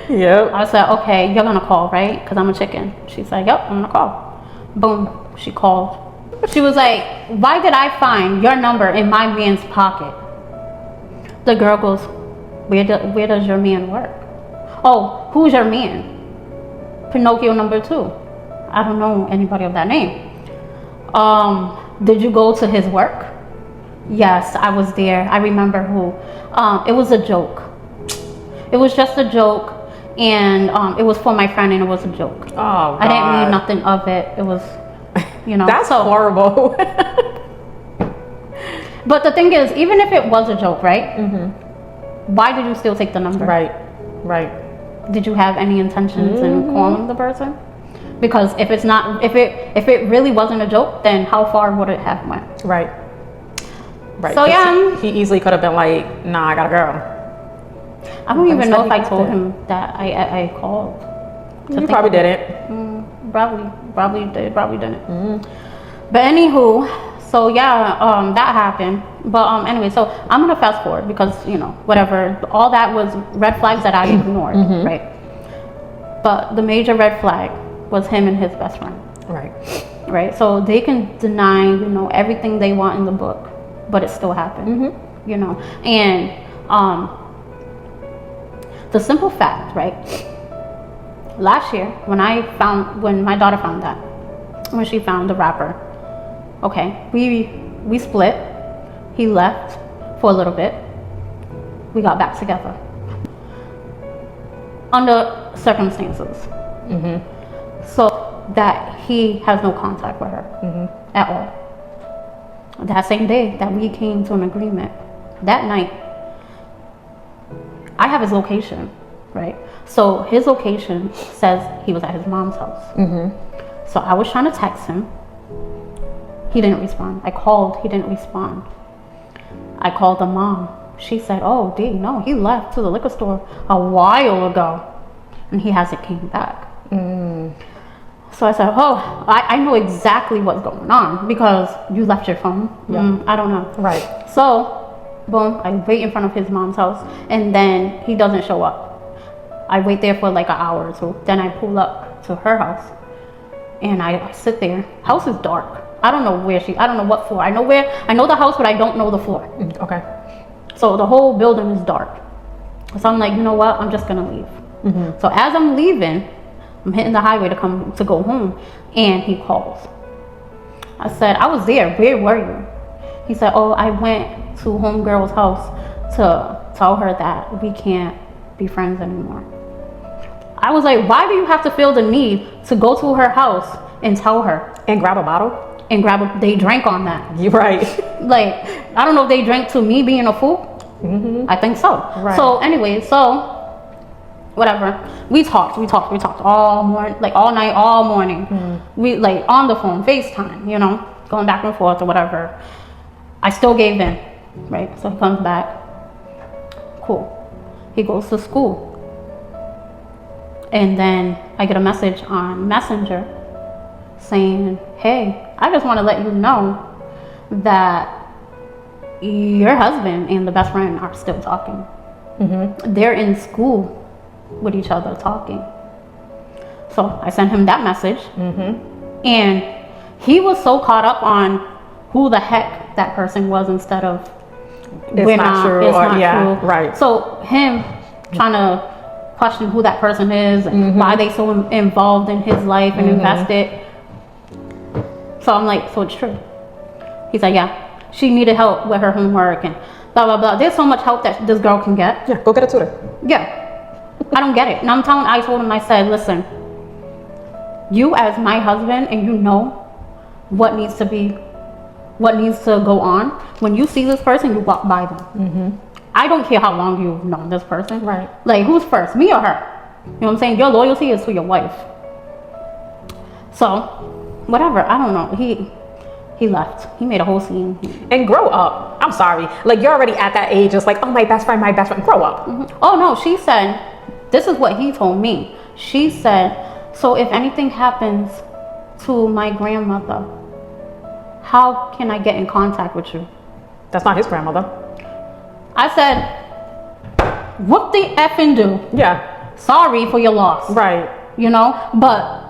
Yep. I said, okay, you're gonna call, right? Because I'm a chicken. She said, yep, I'm gonna call. Boom, she called. She was like, why did I find your number in my man's pocket? The girl goes, where does your man work? Oh, who's your man? Pinocchio number 2. I don't know anybody of that name. Did you go to his work? Yes, I was there. I remember who. It was a joke. It was just a joke. And it was for my friend and it was a joke. Oh, God. I didn't mean nothing of it. It was, That's horrible. But the thing is, even if it was a joke, right? Why did you still take the number? Right. Did you have any intentions in calling the person? Because if it's not, if it really wasn't a joke, then how far would it have went? Right. So yeah, he easily could have been like, nah, I got a girl. I don't even know if I told him that I called. You probably didn't. Probably didn't. But anywho, so yeah, that happened. But anyway, so I'm gonna fast forward because whatever, all that was red flags that I ignored, right? But the major red flag was him and his best friend. Right. So they can deny, everything they want in the book, but it still happened. And the simple fact, right? Last year, when my daughter found that, when she found the rapper, okay, we split. He left for a little bit. We got back together under circumstances, so that he has no contact with her at all. That same day that we came to an agreement, that night, I have his location, right? So his location says he was at his mom's house. So I was trying to text him. He didn't respond. I called. He didn't respond. I called the mom. she said, oh, Dee, no, he left to the liquor store a while ago and he hasn't came back. So I said, oh, I know exactly what's going on because you left your phone. I don't know. Right. So, boom, I wait in front of his mom's house and then he doesn't show up. I wait there for like an hour or so. Then I pull up to her house and I sit there. House is dark. I don't know I don't know what floor. I know the house, but I don't know the floor. Okay. So the whole building is dark. So I'm like, you know what? I'm just gonna leave. So as I'm leaving, I'm hitting the highway to go home, and he calls. I said, I was there. Where were you? He said, oh, I went to homegirl's house to tell her that we can't be friends anymore. I was like, why do you have to feel the need to go to her house and tell her? And grab a bottle? And they drank on that. You're right. Like, I don't know if they drank to me being a fool. I think so. Right. So anyway, whatever. We talked all morning, like all night, all morning. We like on the phone, FaceTime, you know, going back and forth or whatever. I still gave in, right? So he comes back. Cool. He goes to school. And then I get a message on Messenger saying, hey, I just want to let you know that your husband and the best friend are still talking. They're in school with each other talking. So I sent him that message. And he was so caught up on who the heck that person was instead of It's not true. true. Right. So him trying to question who that person is and why they so involved in his life and invested. So I'm like, so it's true. He's like, yeah, she needed help with her homework and blah, blah, blah. There's so much help that this girl can get. Yeah, go get a tutor. Yeah. I don't get it. And I told him, I said, listen, you as my husband and you know what needs to go on. When you see this person, you walk by them. I don't care how long you've known this person. Right. Like, who's first, me or her? You know what I'm saying? Your loyalty is to your wife. So, whatever. I don't know. He left. He made a whole scene. And grow up. I'm sorry. Like, you're already at that age. It's like, oh, my best friend. Grow up. Oh, no. She said, this is what he told me. She said, so if anything happens to my grandmother, how can I get in contact with you? That's not his grandmother. I said, what the effing do? Yeah. Sorry for your loss. Right. You know, but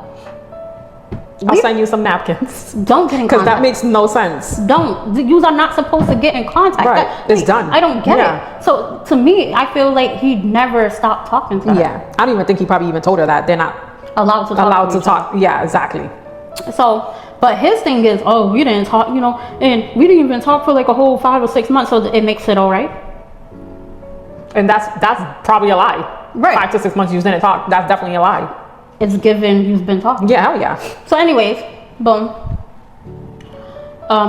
I'll send you some napkins. Don't get in contact. Because that makes no sense. Don't. You are not supposed to get in contact. Right. It's done. I don't get it. So to me, I feel like he never stopped talking to her. Yeah. I don't even think he probably even told her that. They're not allowed to talk. Yeah, exactly. So, but his thing is, oh, we didn't talk, you know, and we didn't even talk for like a whole 5 or 6 months. So it makes it all right. And that's probably a lie. Right. 5 to 6 months you didn't talk. That's definitely a lie. It's given you've been talking. Yeah, hell yeah. So anyways, boom.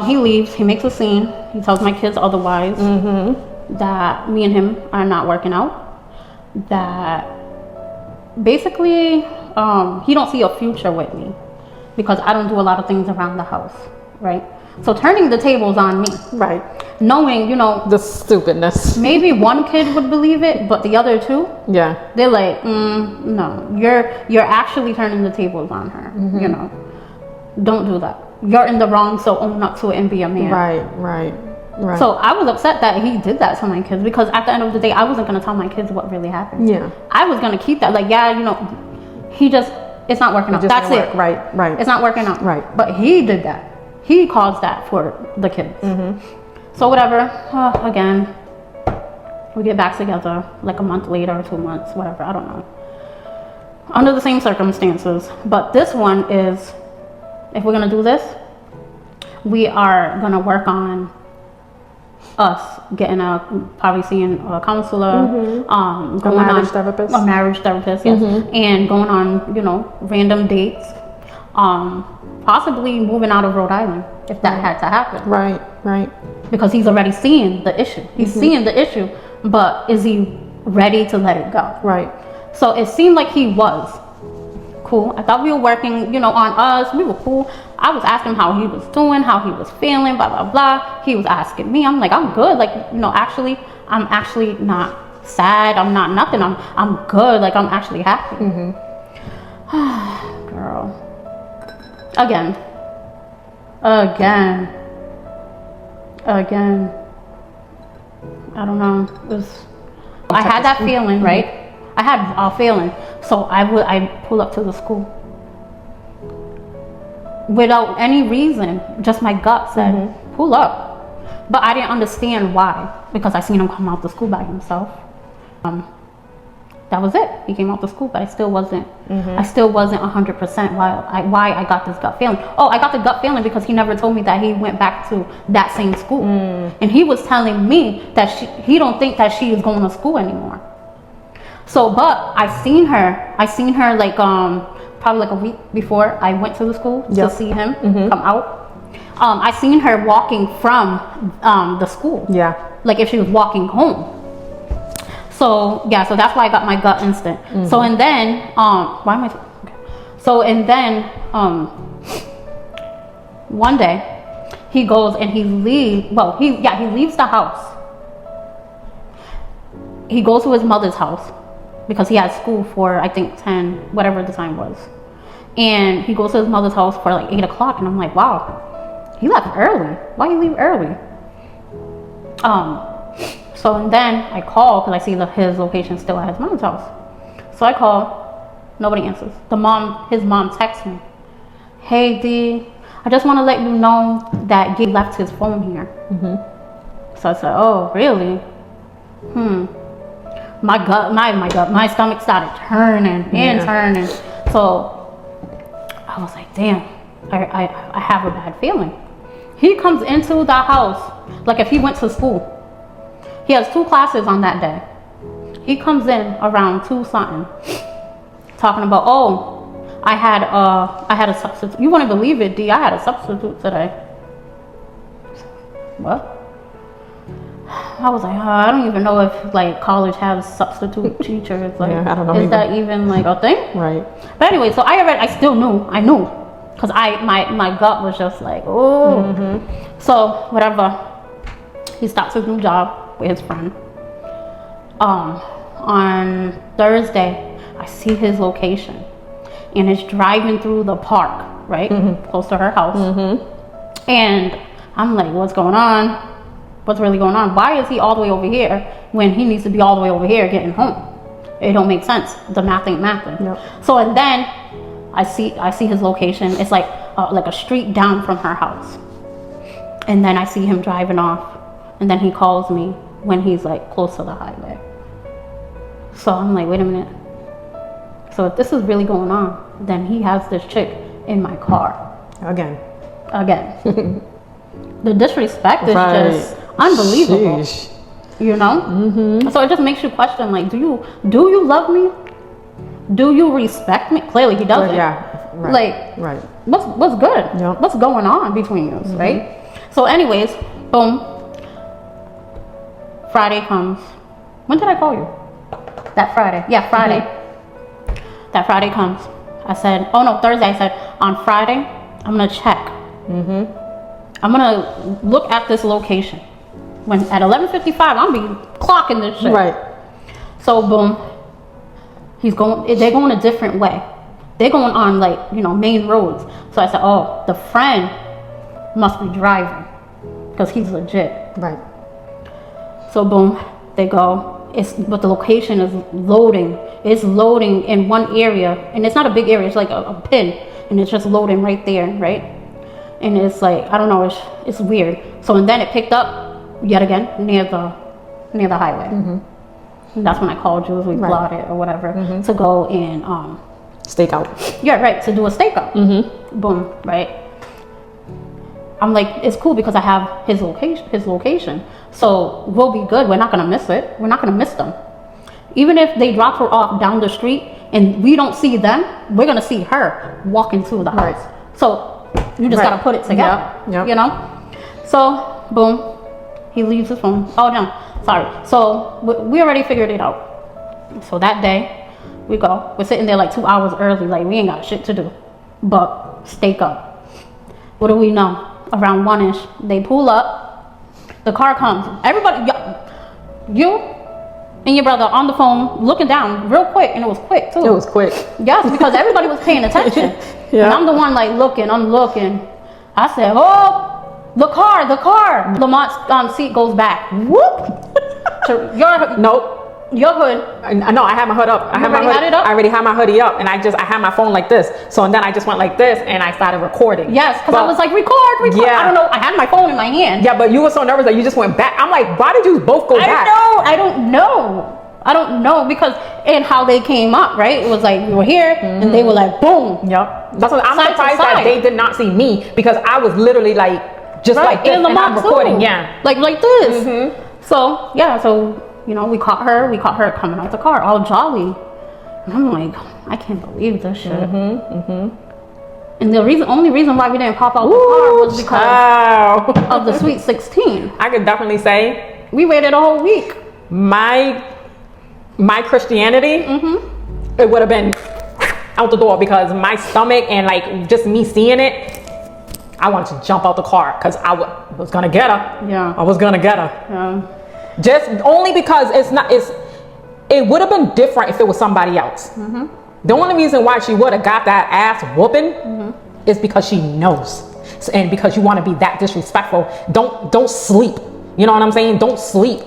He leaves. He makes a scene. He tells my kids otherwise. That me and him are not working out. That basically he don't see a future with me because I don't do a lot of things around the house, right? So turning the tables on me. Right. Knowing, you know, the stupidness. Maybe one kid would believe it, but the other two, yeah, they're like, no, you're actually turning the tables on her. You know, don't do that. You're in the wrong, so own up to it and be a man. Right. So I was upset that he did that to my kids because at the end of the day, I wasn't gonna tell my kids what really happened. Yeah, I was gonna keep that. Like, yeah, you know, it's not working out. That's it. Right. It's not working out. Right. But he did that. He caused that for the kids. So whatever, again, we get back together like a month later, 2 months, whatever, I don't know. Under the same circumstances. But this one is, if we're gonna do this, we are gonna work on us getting probably seeing a counselor, going a marriage therapist. A marriage therapist, yes. And going on, you know, random dates. Possibly moving out of Rhode Island if that had to happen. Right. Because he's already seeing the issue. He's seeing the issue, but is he ready to let it go? Right. So it seemed like he was. cool. I thought we were working, you know, on us. We were cool. I was asking him how he was doing, how he was feeling, blah, blah, blah. He was asking me. I'm like, I'm good. Like, you know, actually, I'm actually not sad. I'm not nothing. I'm good. Like, I'm actually happy. Girl. Again. I don't know. It was, I had that feeling, right? I had a feeling. So I pull up to the school. Without any reason, just my gut said, pull up. But I didn't understand why, because I seen him come out the school by himself. That was it. He came out the school, but I still wasn't 100% why I got this gut feeling. Oh, I got the gut feeling because he never told me that he went back to that same school. And he was telling me that he don't think that she is going to school anymore. So, but I seen her like probably like a week before I went to the school to see him come out. I seen her walking from the school. Yeah. Like if she was walking home. So yeah, so that's why I got my gut instinct. So and then one day he goes and he leaves the house. He goes to his mother's house because he had school for I think 10, whatever the time was. And he goes to his mother's house for like 8 o'clock and I'm like, wow, he left early. Why you leave early? So and then I call because I see his location still at his mom's house. So I call, nobody answers. His mom texts me, hey D, I just want to let you know that Gabe left his phone here. So I said, oh really? My stomach started turning and turning. So I was like, damn, I have a bad feeling. He comes into the house like if he went to school. He has 2 classes on that day. He comes in around 2 something, talking about, oh, I had a substitute. You wouldn't believe it, D. I had a substitute today. What? I was like, I don't even know if like college has substitute teachers. Like, I don't know. Is that even like a thing? Right. But anyway, so I knew, because my gut was just like, oh. So whatever. He starts his new job with his friend. On Thursday, I see his location, and it's driving through the park, right, close to her house. And I'm like, what's going on? What's really going on? Why is he all the way over here when he needs to be all the way over here getting home? It don't make sense. The math ain't mathing. Yep. So and then I see his location. It's like a street down from her house. And then I see him driving off. And then he calls me when he's like close to the highway. So I'm like, wait a minute. So if this is really going on, then he has this chick in my car. Again. The disrespect is just unbelievable. Sheesh. You know? So it just makes you question, like, do you love me? Do you respect me? Clearly he doesn't. Yeah. Right. Like, what's good? Yep. What's going on between you, right? So anyways, boom. Friday comes. When did I call you? That Friday. Yeah, Friday. That Friday comes. I said, oh no, Thursday. I said, on Friday, I'm going to check. I'm going to look at this location. When at 11:55, I'm be clocking this shit. Right. So boom. They're going a different way. They're going on like, main roads. So I said, oh, the friend must be driving because he's legit. Right. So boom, they go. But the location is loading. It's loading in one area, and it's not a big area. It's like a pin, and it's just loading right there, right? And it's like, I don't know. It's weird. So and then it picked up yet again near the highway. And that's when I called you. We plotted or whatever to go and stake out. Yeah, right. To do a stakeout. Boom, right. I'm like, it's cool because I have his location. So we'll be good. We're not going to miss it. We're not going to miss them. Even if they drop her off down the street and we don't see them, we're going to see her walking to the house. So you just got to put it together, you know? So boom, he leaves his phone. Oh no, sorry. So we already figured it out. So that day, We go. We're sitting there like 2 hours early, like we ain't got shit to do but steak up. What do we know? Around 1-ish, they pull up. The car comes. Everybody, you and your brother on the phone looking down real quick, and it was quick too. It was quick. Yes, because everybody was paying attention. Yeah. And I'm the one like looking. I'm looking. I said, "Oh, the car." Lamont's seat goes back. Whoop. To your hood. No, I had my hood up. I already had my hoodie up, and I had my phone like this. So and then I just went like this, and I started recording. Yes, because I was like, record. Yeah. I don't know. I had my phone in my hand. Yeah, but you were so nervous that you just went back. I'm like, why did you both go back? I don't know because and how they came up, right? It was like we were here, and they were like, boom. Yep. That's what I'm Side to surprised that side. they did not see me because I was literally like just like this, in and I'm Lamont recording. too. Yeah. Like this. So you know, we caught her coming out the car, all jolly. And I'm like, I can't believe this shit. And the only reason why we didn't pop out the car was because of the Sweet 16. I could definitely say We waited a whole week. my Christianity, it would have been out the door because my stomach and like just me seeing it, I wanted to jump out the car because I was gonna get her. Yeah. I was gonna get her. Yeah. Just only because it would have been different if it was somebody else. The only reason why she would have got that ass whooping is because she knows, and because you want to be that disrespectful. Don't sleep. You know what I'm saying? Don't sleep.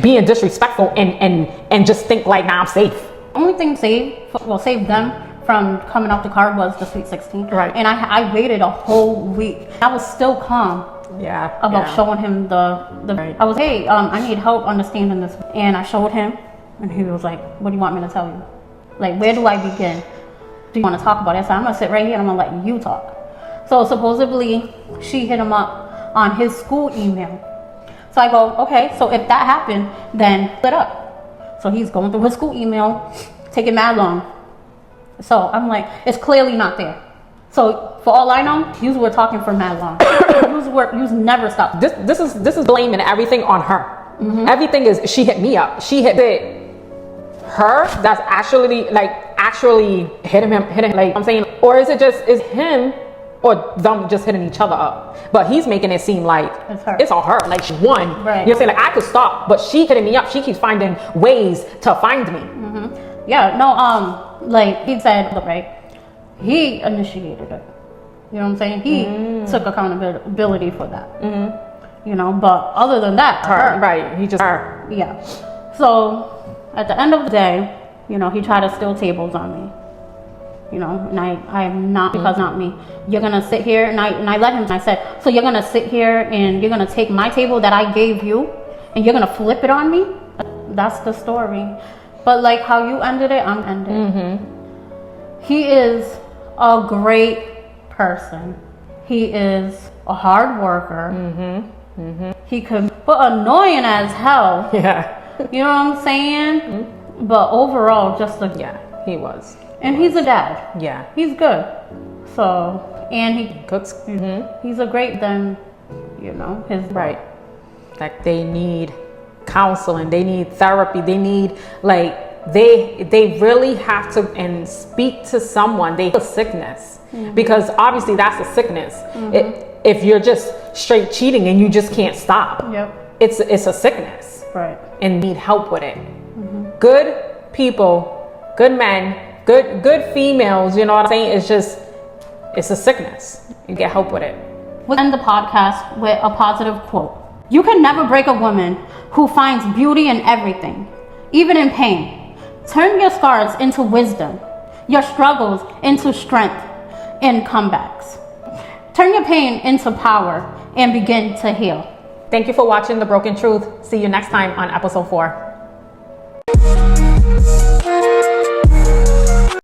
Being disrespectful and just think like, nah, I'm safe. Only thing saved them from coming off the car was the Sweet 16. Right. And I waited a whole week. I was still calm. Yeah. About showing him the I was, hey, I need help understanding this, and I showed him, and he was like, what do you want me to tell you? Like, where do I begin? Do you want to talk about it? So I'm gonna sit right here and I'm gonna let you talk. So supposedly she hit him up on his school email. So I go, okay, so if that happened, then split up. So he's going through his school email, taking mad long. So I'm like, it's clearly not there. So for all I know, you were talking for mad long. You never stopped. This is blaming everything on her. Everything is she hit me up. She hit her. That's actually hitting him like I'm saying, or is him or them just hitting each other up? But he's making it seem like it's on her. Like she won. Right. You're saying like I could stop, but she hitting me up. She keeps finding ways to find me. Yeah. No. Like he said, right. He initiated it. You know what I'm saying? He took accountability for that. You know, but other than that, her. Right. He just her. Yeah. So at the end of the day, you know, he tried to steal tables on me. You know, and I am not, because not me. You're gonna sit here, and I let him. I said, so you're gonna sit here and you're gonna take my table that I gave you, and you're gonna flip it on me? That's the story. But like how you ended it, I'm ending. He is a great person. He is a hard worker. He could, but annoying as hell. Yeah. You know what I'm saying? But overall, just a he was. And he's a dad. Yeah. He's good. So, and he Cooks. he's a great then, you know, his Right. Like they need counseling, they need therapy, they need like they really have to and speak to someone. They have a sickness because obviously that's a sickness. If you're just straight cheating and you just can't stop, it's a sickness, right? And need help with it. Good people, good men, good females. You know what I'm saying? It's a sickness. You get help with it. We'll end the podcast with a positive quote. You can never break a woman who finds beauty in everything, even in pain. Turn your scars into wisdom, your struggles into strength and comebacks. Turn your pain into power and begin to heal. Thank you for watching The Broken Truth. See you next time on episode 4.